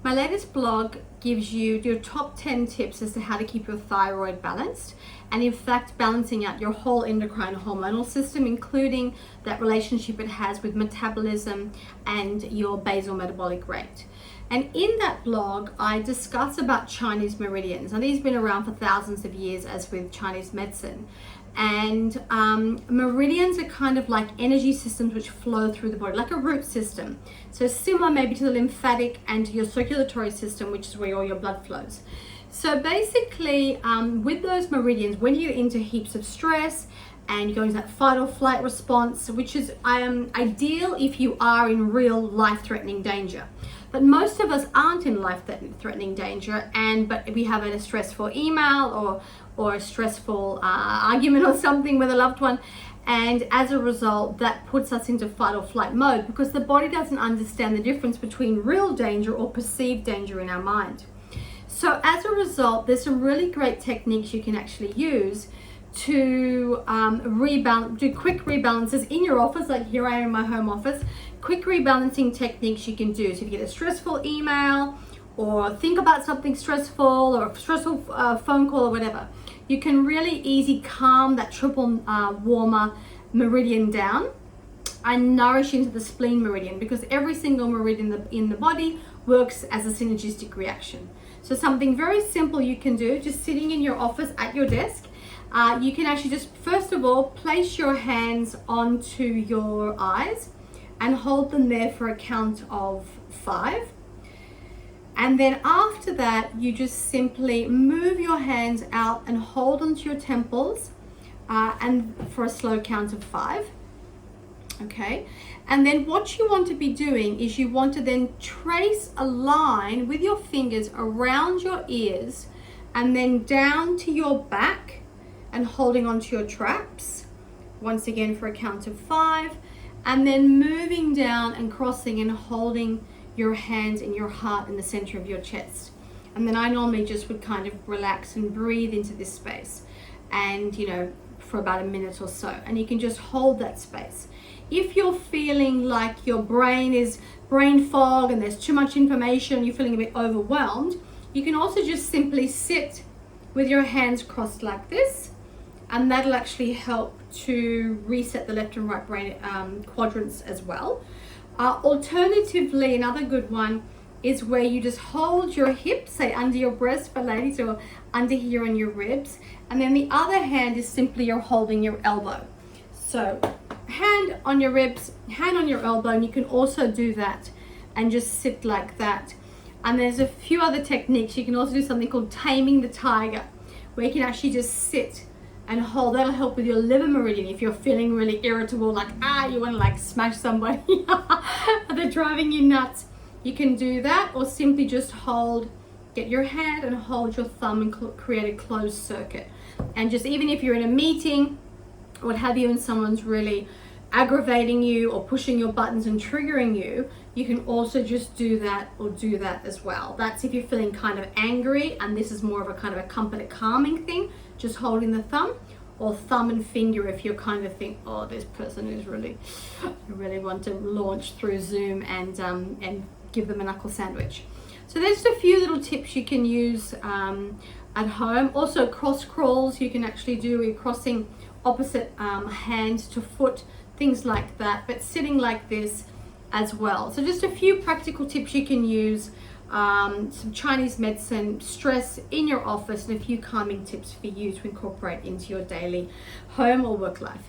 My latest blog gives you your top 10 tips as to how to keep your thyroid balanced, and in fact balancing out your whole endocrine hormonal system, including that relationship it has with metabolism and your basal metabolic rate. And in that blog, I discuss about Chinese meridians. Now, these have been around for thousands of years, as with Chinese medicine. And meridians are kind of like energy systems which flow through the body, like a root system. So similar maybe to the lymphatic and to your circulatory system, which is where all your blood flows. So basically, with those meridians, when you get into heaps of stress and you go into that fight or flight response, which is ideal if you are in real life-threatening danger. But most of us aren't in life-threatening danger, but we have a stressful email or a stressful argument or something with a loved one, and as a result that puts us into fight or flight mode because the body doesn't understand the difference between real danger or perceived danger in our mind. So as a result, there's some really great techniques you can actually use to do quick rebalances in your office. Like here I am in my home office. Quick rebalancing techniques you can do. So if you get a stressful email or think about something stressful or a stressful phone call or whatever, you can really easy calm that triple warmer meridian down and nourish into the spleen meridian, because every single meridian in the body works as a synergistic reaction. So something very simple you can do, just sitting in your office at your desk, you can actually just first of all place your hands onto your eyes and hold them there for a count of 5. And then after that, you just simply move your hands out and hold onto your temples and for a slow count of 5. Okay, and then what you want to be doing is you want to then trace a line with your fingers around your ears and then down to your back and holding onto your traps once again for a count of 5, and then moving down and crossing and holding your hands in your heart in the center of your chest. And then I normally just would kind of relax and breathe into this space, and for about a minute or so, and you can just hold that space. If you're feeling like your brain is brain fog and there's too much information, you're feeling a bit overwhelmed, you can also just simply sit with your hands crossed like this, and that'll actually help to reset the left and right brain quadrants as well. Alternatively, another good one is where you just hold your hips, say under your breast for ladies, or under here on your ribs, and then the other hand is simply you're holding your elbow. So hand on your ribs, hand on your elbow, and you can also do that and just sit like that. And there's a few other techniques. You can also do something called taming the tiger, where you can actually just sit and hold. That'll help with your liver meridian if you're feeling really irritable, like you want to smash somebody they're driving you nuts. You can do that, or simply just get your hand and hold your thumb and create a closed circuit. And just even if you're in a meeting, what have you, and someone's really aggravating you or pushing your buttons and triggering you, you can also just do that or do that as well. That's if you're feeling kind of angry, and this is more of a kind of a comfort calming thing, just holding the thumb, or thumb and finger if you're kind of think, oh, this person is really, I really want to launch through Zoom and give them a knuckle sandwich. So there's just a few little tips you can use at home. Also cross crawls you can actually do. You're crossing opposite hand to foot, things like that, but sitting like this as well. So just a few practical tips you can use, some Chinese medicine, stress in your office, and a few calming tips for you to incorporate into your daily home or work life.